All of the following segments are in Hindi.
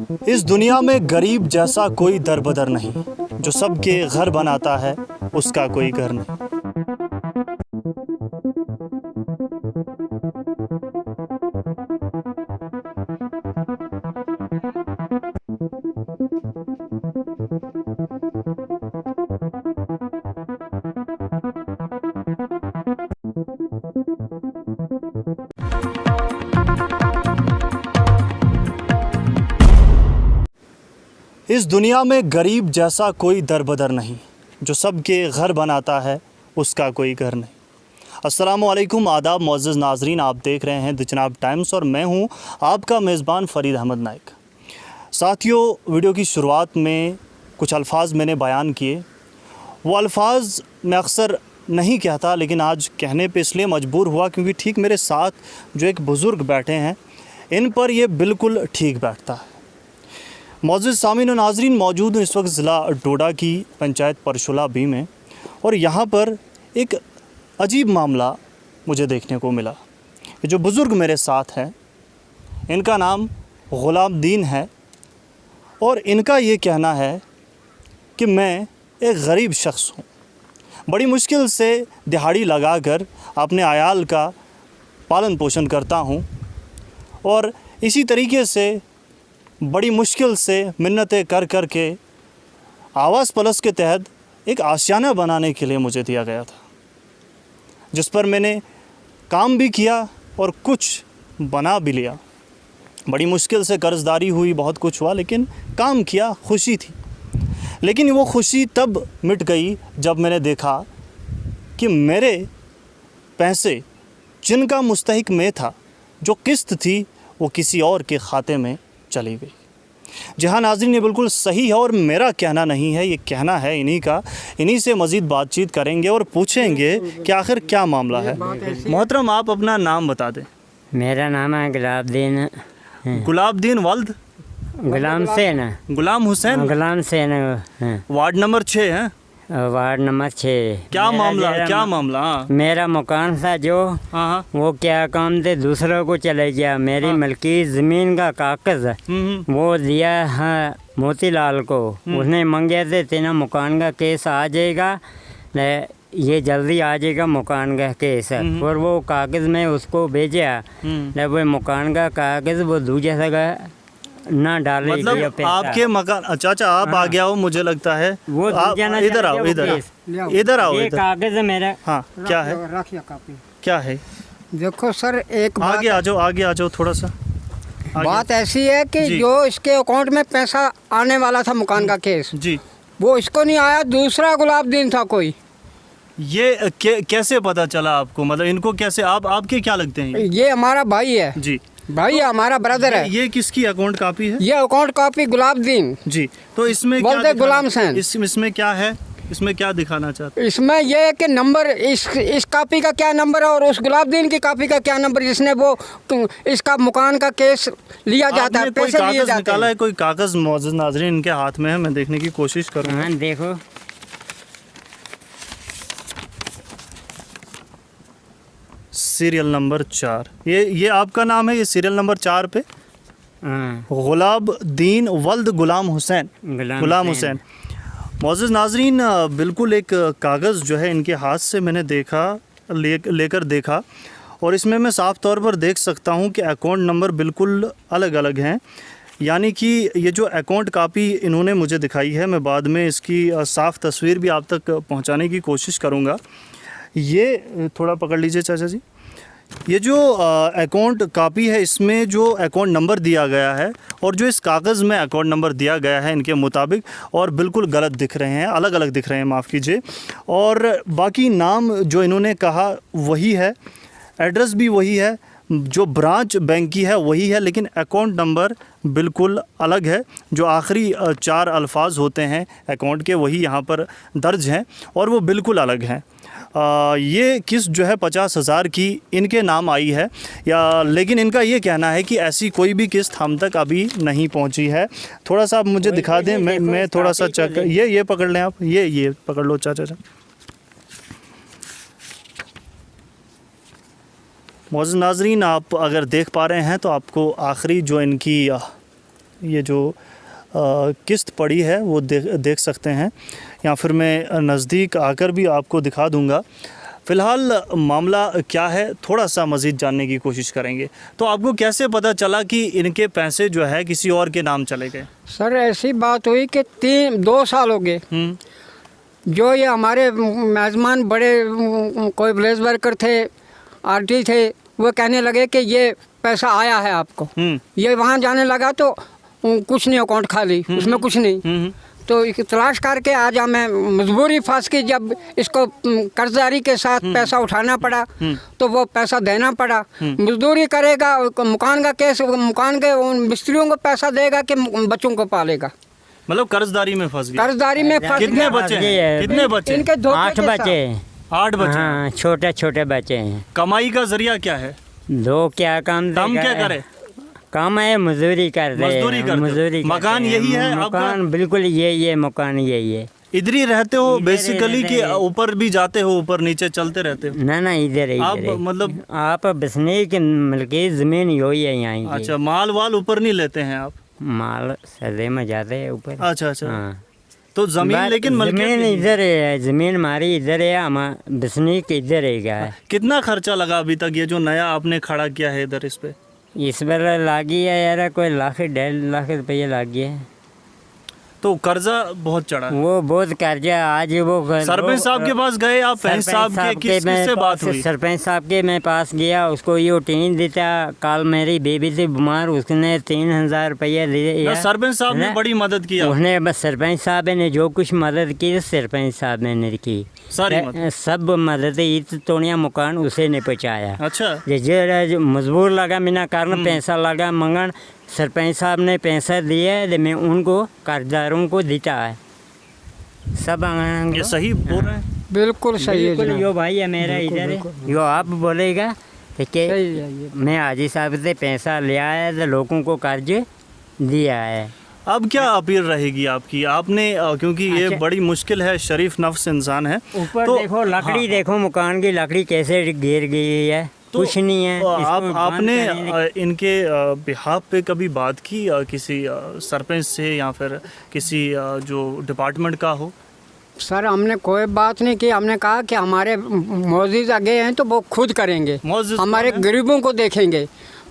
इस दुनिया में गरीब जैसा कोई दरबदर नहीं, जो सबके घर बनाता है उसका कोई घर नहीं। इस दुनिया में गरीब जैसा कोई दरबदर नहीं, जो सबके घर बनाता है उसका कोई घर नहीं। अस्सलामुअलैकुम, आदाब मुअज़्ज़ज़ नाज़रीन, आप देख रहे हैं द चिनाब टाइम्स और मैं हूं आपका मेज़बान फ़रीद अहमद नाइक। साथियों, वीडियो की शुरुआत में कुछ अल्फाज़ मैंने बयान किए। वो अल्फाज़ मैं अक्सर नहीं कहता, लेकिन आज कहने पे इसलिए मजबूर हुआ क्योंकि ठीक मेरे साथ जो एक बुज़ुर्ग बैठे हैं, इन पर ये बिल्कुल ठीक बैठता है। मुअज़्ज़ज़ सामीन और नाज़रीन, मौजूद हूँ इस वक्त ज़िला डोडा की पंचायत परशुला बी में, और यहाँ पर एक अजीब मामला मुझे देखने को मिला। ये जो बुज़ुर्ग मेरे साथ हैं, इनका नाम ग़ुलाम दीन है और इनका ये कहना है कि मैं एक गरीब शख्स हूँ, बड़ी मुश्किल से दिहाड़ी लगाकर अपने आयाल का पालन पोषण करता हूँ और इसी तरीके से बड़ी मुश्किल से मिन्नतें कर कर के आवास प्लस के तहत एक आशियाना बनाने के लिए मुझे दिया गया था, जिस पर मैंने काम भी किया और कुछ बना भी लिया। बड़ी मुश्किल से कर्ज़दारी हुई, बहुत कुछ हुआ, लेकिन काम किया, खुशी थी। लेकिन वो खुशी तब मिट गई जब मैंने देखा कि मेरे पैसे जिनका मुस्तहिक मैं था, जो किस्त थी, वो किसी और के खाते में चली गई। जहाँ नाज़रीन, ये बिल्कुल सही है और मेरा कहना नहीं है, ये कहना है इन्हीं का। इन्हीं से मज़ीद बातचीत करेंगे और पूछेंगे कि आखिर क्या मामला है। मोहतरम, आप अपना नाम बता दें। मेरा नाम है गुलाबदीन। गुलाबदीन वल्द गुलाम हुसैन। गुलाम हुसैन। गुलाम हुसैन, वार्ड नंबर 6 है। Ward number 6। क्या मामला? मेरा मकान था जो, वो क्या काम थे, दूसरों को चले गया। मेरी मलकी ज़मीन का कागज़ वो दिया है मोतीलाल को। उसने मांगे थे तेना मकान का केस आ जाएगा, ये जल्दी आ जाएगा मकान का केस। और वो कागज़ में उसको भेजा, जब वो मकान का कागज़ वो दूसरी जगह ना डाले। मतलब आपके मकान, चाचा आप आ गया हो, मुझे लगता है। वो इधर आओ, इधर आओ। ये कागज़ मेरा। हाँ, क्या है? क्या है? देखो सर, एक आगे आ जाओ थोड़ा सा। बात ऐसी है कि जो इसके अकाउंट में पैसा आने वाला था मकान का केस जी, वो इसको नहीं आया, दूसरा गुलाबदीन था कोई। ये कैसे पता चला आपको? मतलब इनको कैसे, आपके क्या लगते हैं? ये हमारा भाई है जी, भाई, हमारा ब्रदर है। ये किसकी अकाउंट कॉपी है? ये अकाउंट कॉपी गुलाबदीन जी। तो इसमें क्या गुलाम हुसैन, इसमें क्या है? इसमें क्या दिखाना चाहते हैं? इसमें ये है कि नंबर, इस कॉपी का क्या नंबर है और उस गुलाबदीन की कॉपी का क्या नंबर, जिसने वो इसका मकान का केस लिया जाता है, पैसे लिए जाते निकाला है? कोई कागज़ मुअज़्ज़ज़ नाज़रीन इनके हाथ में है, मैं देखने की कोशिश करूँगा। देखो, सीरियल नंबर 4, ये आपका नाम है? ये सीरियल नंबर 4 पे गुलाबदीन वल्द गुलाम हुसैन। हुसैन। मुअज़्ज़ज़ नाज़रीन, बिल्कुल एक कागज़ जो है इनके हाथ से मैंने लेकर देखा, और इसमें मैं साफ़ तौर पर देख सकता हूँ कि अकाउंट नंबर बिल्कुल अलग अलग हैं। यानी कि ये जो अकाउंट कॉपी इन्होंने मुझे दिखाई है, मैं बाद में इसकी साफ़ तस्वीर भी आप तक पहुँचाने की कोशिश करूँगा। ये थोड़ा पकड़ लीजिए चाचा जी। ये जो अकाउंट कॉपी है, इसमें जो अकाउंट नंबर दिया गया है और जो इस कागज़ में अकाउंट नंबर दिया गया है इनके मुताबिक, और बिल्कुल गलत दिख रहे हैं, अलग अलग दिख रहे हैं, माफ़ कीजिए। और बाकी नाम जो इन्होंने कहा वही है, एड्रेस भी वही है, जो ब्रांच बैंक की है वही है, लेकिन अकाउंट नंबर बिल्कुल अलग है। जो आखिरी 4 अल्फाज होते हैं अकाउंट के, वही यहाँ पर दर्ज हैं और वो बिल्कुल अलग हैं। ये किस्त जो है 50,000 की इनके नाम आई है, लेकिन इनका ये कहना है कि ऐसी कोई भी किस्त हम तक अभी नहीं पहुंची है। थोड़ा सा आप मुझे दिखा दें, मैं थोड़ा सा चेक, ये पकड़ लें आप, ये पकड़ लो चाचा। मुअज़्ज़ज़ नाज़रीन, आप अगर देख पा रहे हैं तो आपको आखिरी जो इनकी ये जो किस्त पड़ी है वो देख सकते हैं, या फिर मैं नज़दीक आकर भी आपको दिखा दूंगा। फ़िलहाल मामला क्या है थोड़ा सा मज़ीद जानने की कोशिश करेंगे। तो आपको कैसे पता चला कि इनके पैसे जो है किसी और के नाम चले गए? सर ऐसी बात हुई कि 2 साल हो गए, जो ये हमारे मेज़बान बड़े कोई विलेज वर्कर थे, आरटी थे, वो कहने लगे कि ये पैसा आया है आपको। ये वहाँ जाने लगा तो कुछ नहीं, अकाउंट खाली, उसमें कुछ नहीं। तो तलाश करके आज हमें मजबूरी फंस की, जब इसको कर्जदारी के साथ पैसा उठाना पड़ा तो वो पैसा देना पड़ा। मजदूरी करेगा, मकान का केस, मकान के उन मिस्त्रियों को पैसा देगा कि बच्चों को पालेगा। मतलब कर्जदारी में फंस गया। कर्जदारी में फंस कितने गया। बच्चे हैं? कितने बच्चे? इनके 8 बच्चे। 8 बच्चे। हाँ, छोटे छोटे बच्चे हैं। कमाई का जरिया क्या है? 2 क्या काम क्या करे? काम है, मजदूरी कर रहे हैं। मजदूरी। मकान यही है आपका? मकान बिल्कुल ये मकान यही है। इधर ही रहते हो बेसिकली कि ऊपर भी जाते हो, ऊपर नीचे चलते रहते हो? ना इधर आप मतलब आप बसने की मिलकी ज़मीन यही है यहाँ की। अच्छा, माल वाल ऊपर नहीं लेते हैं आप? माल सर्दे में जाते हैं ऊपर। अच्छा। हाँ। तो जमीन, लेकिन जमीन इधर है, जमीन हमारी इधर है, हम बसनीक इधर है। कितना खर्चा लगा अभी तक ये जो नया आपने खड़ा किया है इधर इस पे? इस बार लागी है यार कोई 1.5 लाख रुपये लागी है। तो कर्जा बहुत चढ़ा है। वो बहुत कर्जा। आज वो सरपंच साहब के पास गए आप? सरपंच साहब के किससे बात हुई? सरपंच साहब के मैं पास गया, उसको ये टीन देता। कल मेरी बेबी थी बीमार, उसने 3000 रुपया दिया। सरपंच साहब ने बड़ी मदद की उसने। बस सरपंच साहब ने जो कुछ मदद की सरपंच साहब ने की, सारी सब मदद। ईद तोड़िया मकान उसे ने पहुँचाया। अच्छा। जो मजबूर लगा मिना कारण पैसा लगा मंगन, सरपंच साहब ने पैसा दिया तो मैं उनको कर्जदारों को देता है। सब ये सही बोल रहे हैं? बिल्कुल सही है जनाब। यो भाई है मेरा इधर है, यो आप बोलेगा कि मैं हाजी साहब से पैसा लिया है तो लोगों को कर्ज दिया है। अब क्या अपील रहेगी आपकी? आपने क्योंकि ये बड़ी मुश्किल है, शरीफ नफ्स इंसान है। ऊपर तो देखो लकड़ी, देखो मकान की लकड़ी कैसे गिर गई है। तो कुछ नहीं है। आपने इनके बिहाफ पे कभी बात की किसी सरपंच से या फिर किसी जो डिपार्टमेंट का हो? सर हमने कोई बात नहीं की। हमने कहा कि हमारे मौजूद आगे हैं तो वो खुद करेंगे, हमारे गरीबों को देखेंगे।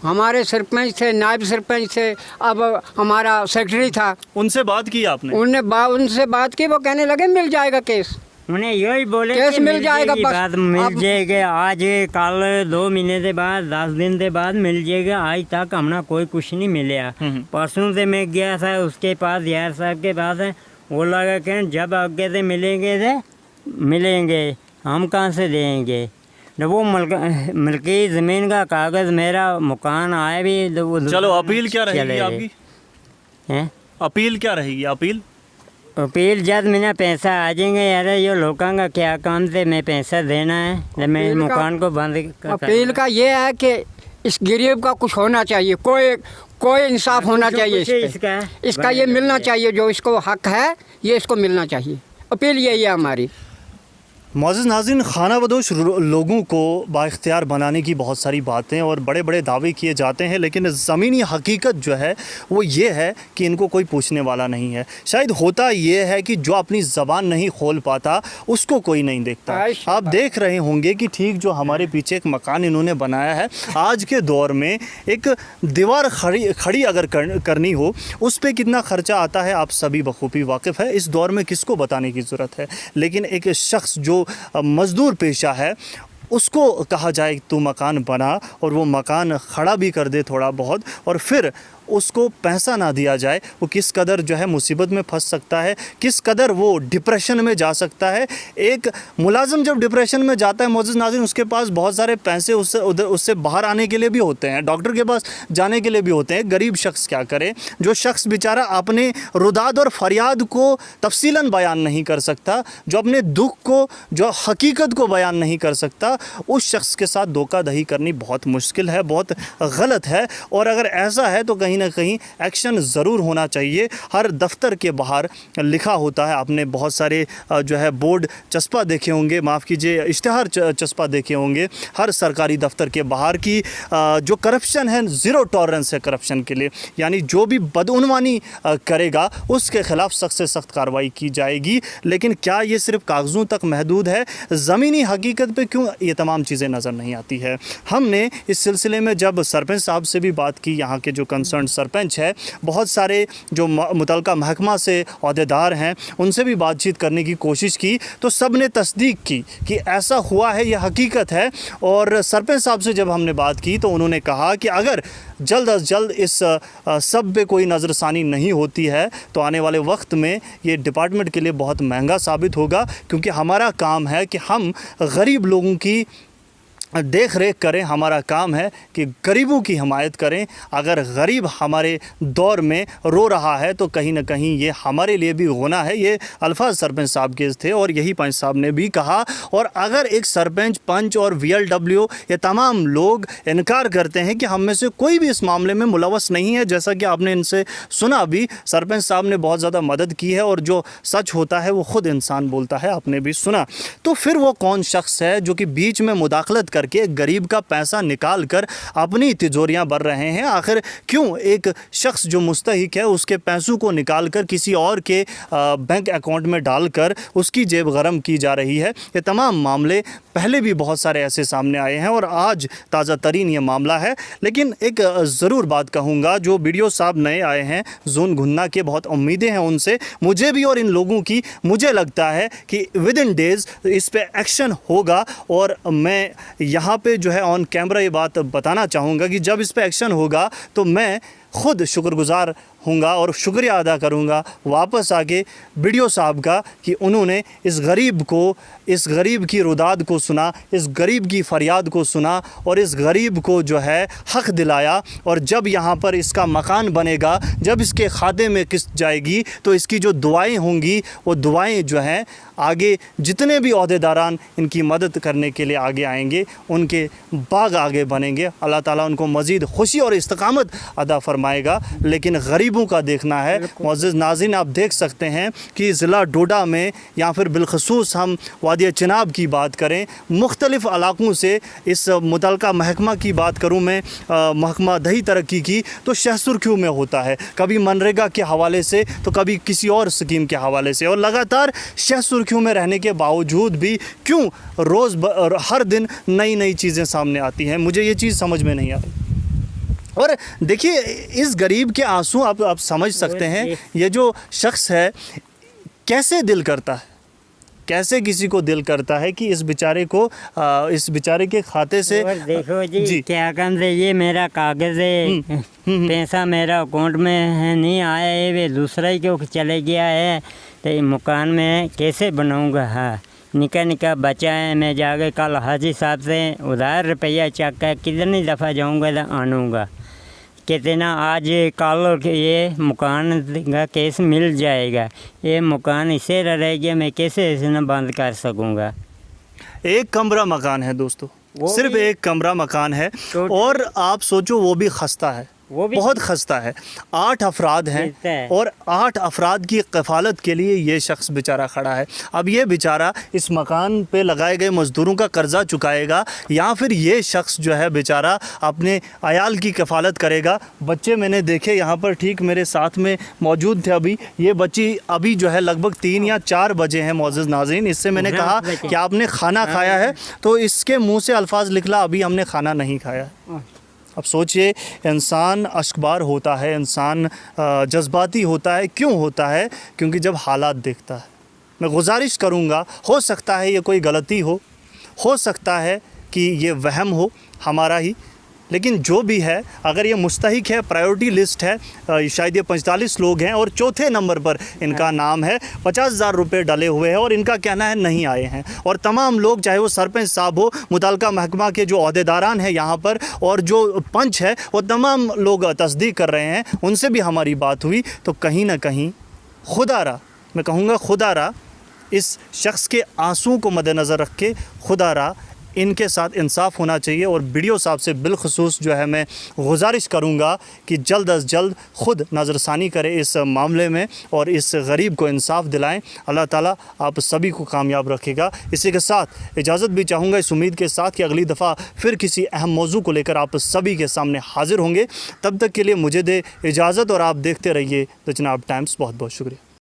हमारे सरपंच थे, नायब सरपंच थे, अब हमारा सेक्रेटरी था। उनसे बात की आपने? उनसे बात की, वो कहने लगे मिल जाएगा केस। उन्हें यही बोले केस मिल जाएगा, बस मिल जाएगा। आज कल 2 महीने के बाद 10 दिन के बाद मिल जाएगा। आज तक हमने कोई कुछ नहीं मिला। परसों से मैं गया था उसके पास, यार साहब के पास है। वो लगा कि जब आगे से मिलेंगे हम कहाँ से देंगे। जब वो मलकी ज़मीन का कागज़ मेरा मकान आए भी तो चलो अपील क्या रहेगी आपकी? हैं अपील क्या रहेगी? अपील जब मेरा पैसा आ जाएंगे यार, ये लोगों का क्या काम से मैं पैसा देना है जब मैं मकान को बंद करता। अपील का ये है कि इस गरीब का कुछ होना चाहिए, कोई इंसाफ होना चाहिए इसका ये मिलना चाहिए, जो इसको हक है ये इसको मिलना चाहिए। अपील यही है हमारी। मौजूद नाज़रीन, खाना बदोश लोगों को बाइख्तियार बनाने की बहुत सारी बातें और बड़े बड़े दावे किए जाते हैं, लेकिन ज़मीनी हकीकत जो है वो ये है कि इनको कोई पूछने वाला नहीं है। शायद होता ये है कि जो अपनी ज़बान नहीं खोल पाता उसको कोई नहीं देखता। आप देख रहे होंगे कि ठीक जो हमारे पीछे एक मकान इन्होंने बनाया है, आज के दौर में एक दीवार खड़ी अगर करनी हो उस पर कितना ख़र्चा आता है आप सभी बखूबी वाकिफ़ है। इस दौर में किसको बताने की ज़रूरत है। लेकिन एक शख्स जो मज़दूर पेशा है उसको कहा जाए तू मकान बना और वो मकान खड़ा भी कर दे थोड़ा बहुत और फिर उसको पैसा ना दिया जाए, वो किस कदर जो है मुसीबत में फंस सकता है, किस कदर वो डिप्रेशन में जा सकता है। एक मुलाजिम जब डिप्रेशन में जाता है मौजूद नाज़रीन, उसके पास बहुत सारे पैसे उससे बाहर आने के लिए भी होते हैं, डॉक्टर के पास जाने के लिए भी होते हैं। गरीब शख्स क्या करे? जो शख्स बेचारा अपने रुदाद और फरियाद को तफसीलन बयान नहीं कर सकता, जो अपने दुख को, जो हकीकत को बयान नहीं कर सकता, उस शख्स के साथ धोखाधड़ी करनी बहुत मुश्किल है, बहुत गलत है। और अगर ऐसा है तो कहीं कहीं ना कहीं एक्शन ज़रूर होना चाहिए। हर दफ्तर के बाहर लिखा होता है, आपने बहुत सारे जो है बोर्ड चस्पा देखे होंगे, माफ़ कीजिए इश्तहार चस्पा देखे होंगे हर सरकारी दफ्तर के बाहर की जो करप्शन है, ज़ीरो टॉलरेंस है करप्शन के लिए, यानी जो भी बदउनवानी करेगा उसके ख़िलाफ़ सख्त से सख्त कार्रवाई की जाएगी। लेकिन क्या ये सिर्फ कागज़ों तक महदूद है? ज़मीनी हकीकत पे क्यों ये तमाम चीज़ें नज़र नहीं आती है? हमने इस सिलसिले में जब सरपंच साहब से भी बात की, यहाँ के जो कंसर्न सरपंच है, बहुत सारे जो मुतलका महकमा से अहदेदार हैं, उनसे भी बातचीत करने की कोशिश की, तो सब ने तस्दीक की कि ऐसा हुआ है, यह हकीकत है। और सरपंच साहब से जब हमने बात की तो उन्होंने कहा कि अगर जल्द अज जल्द इस सब पे कोई नज़रसानी नहीं होती है तो आने वाले वक्त में ये डिपार्टमेंट के लिए बहुत महंगा साबित होगा, क्योंकि हमारा काम है कि हम गरीब लोगों की देख रेख करें, हमारा काम है कि गरीबों की हिमायत करें। अगर गरीब हमारे दौर में रो रहा है तो कहीं ना कहीं ये हमारे लिए भी गुनाह है। ये अल्फाज सरपंच साहब के थे और यही पंच साहब ने भी कहा। और अगर एक सरपंच, पंच और VLW ये तमाम लोग इनकार करते हैं कि हम में से कोई भी इस मामले में मुलवस नहीं है, जैसा कि आपने इनसे सुना भी, सरपंच साहब ने बहुत ज़्यादा मदद की है और जो सच होता है वो ख़ुद इंसान बोलता है, आपने भी सुना। तो फिर वो कौन शख्स है जो कि बीच में मुदाखलत करके गरीब का पैसा निकाल कर अपनी तिजोरियां भर रहे हैं? आखिर क्यों एक शख्स जो मुस्तहिक है उसके पैसों को निकाल कर किसी और के बैंक अकाउंट में डालकर उसकी जेब गरम की जा रही है? ये तमाम मामले पहले भी बहुत सारे ऐसे सामने आए हैं और आज ताज़ा तरीन ये मामला है। लेकिन एक ज़रूर बात कहूँगा, जो वीडियो साहब नए आए हैं जोन घुन्ना के, बहुत उम्मीदें हैं उनसे, मुझे भी और इन लोगों की। मुझे लगता है कि विद इन डेज़ इस पे एक्शन होगा और मैं यहाँ पे जो है ऑन कैमरा ये बात बताना चाहूँगा कि जब इस पे एक्शन होगा तो मैं ख़ुद शुक्रगुज़ार हूँगा और शुक्रिया अदा करूँगा वापस आके वीडियो साहब का कि उन्होंने इस गरीब की रुदाद को सुना, इस गरीब की फ़रियाद को सुना और इस गरीब को जो है हक़ दिलाया। और जब यहाँ पर इसका मकान बनेगा, जब इसके खाते में किस्त जाएगी तो इसकी जो दुआएं होंगी वो दुआएं जो हैं आगे जितने भी अहदेदारान इनकी मदद करने के लिए आगे आएंगे उनके बाग आगे बनेंगे। अल्लाह ताला उनको मज़ीद खुशी और इस्तकामत अदा फरमाएगा। लेकिन गरीबों का देखना है। मुअज़्ज़िज़ नाज़रीन, आप देख सकते हैं कि ज़िला डोडा में या फिर बिलखसूस हम वादी चिनाब की बात करें, मुख्तलिफ़ इलाक़ों से इस मुतलका महकमा की बात करूँ मैं, महकमा दही तरक्की की, तो शह सुर्खियों में होता है, कभी मनरेगा के हवाले से तो कभी किसी और स्कीम के हवाले से। और लगातार शह सुर्खियों में रहने के बावजूद भी क्यों रोज़ हर दिन नई नई चीज़ें सामने आती हैं, मुझे ये चीज़ समझ में नहीं आ रही। और देखिए इस गरीब के आंसू आप समझ सकते हैं, ये जो शख्स है कैसे दिल करता है, कैसे किसी को दिल करता है कि इस बेचारे को इस बेचारे के खाते से देखो जी क्या काम से ये मेरा कागज़ है, पैसा मेरा अकाउंट में है नहीं आया है, वे दूसरा ही क्यों चले गया है, तो मकान में कैसे बनाऊंगा? हाँ, निका निका बचा है, मैं जाके कल हाजी साहब से उधार रुपया चक कर कितनी दफ़ा जाऊंगा तो आनूँगा, कहते ना आज कल ये मकान का केस मिल जाएगा, ये मकान इसे रहेगा, मैं कैसे इसे न बंद कर सकूँगा? एक कमरा मकान है दोस्तों, सिर्फ एक कमरा मकान है और आप सोचो वो भी खस्ता है, वो भी बहुत खस्ता है। 8 अफराद हैं और 8 अफराद की कफ़ालत के लिए ये शख्स बेचारा खड़ा है। अब ये बेचारा इस मकान पे लगाए गए मज़दूरों का कर्ज़ा चुकाएगा या फिर ये शख्स जो है बेचारा अपने अयाल की कफ़ालत करेगा? बच्चे मैंने देखे यहाँ पर ठीक मेरे साथ में मौजूद थे, अभी ये बच्ची अभी जो है लगभग 3 या 4 बजे हैं। मुअज़्ज़िज़ नाज़रीन, इससे मैंने कहा कि आपने खाना खाया है, तो इसके मुँह से अल्फाज निकला अभी हमने खाना नहीं खाया। अब सोचिए, इंसान अश्कबार होता है, इंसान जज्बाती होता है। क्यों होता है? क्योंकि जब हालात देखता है। मैं गुजारिश करूँगा, हो सकता है ये कोई गलती हो सकता है कि ये वहम हो हमारा ही, लेकिन जो भी है, अगर ये मुस्तहिक है, प्रायोरिटी लिस्ट है, शायद ये 45 लोग हैं और चौथे नंबर पर इनका नाम है, 50,000 रुपये डले हुए हैं और इनका कहना है नहीं आए हैं। और तमाम लोग, चाहे वो सरपंच साहब हो, मुतलका महकमा के जो अहदेदारान हैं यहाँ पर और जो पंच है, वो तमाम लोग तस्दीक कर रहे हैं, उनसे भी हमारी बात हुई। तो कहीं ना कहीं खुदारा, मैं कहूँगा खुदारा, इस शख्स के आंसू को मद्देनज़र रख के खुदारा इनके साथ इंसाफ होना चाहिए। और वीडियो साहब से बिलखसूस जो है मैं गुजारिश करूँगा कि जल्द अज जल्द ख़ुद नज़रसानी करें इस मामले में और इस गरीब को इंसाफ दिलाएं। अल्लाह ताला आप सभी को कामयाब रखेगा। इसी के साथ इजाज़त भी चाहूँगा इस उम्मीद के साथ कि अगली दफ़ा फिर किसी अहम मौजू को लेकर आप सभी के सामने हाजिर होंगे। तब तक के लिए मुझे दे इजाज़त और आप देखते रहिए द चिनाब टाइम्स। बहुत बहुत शुक्रिया।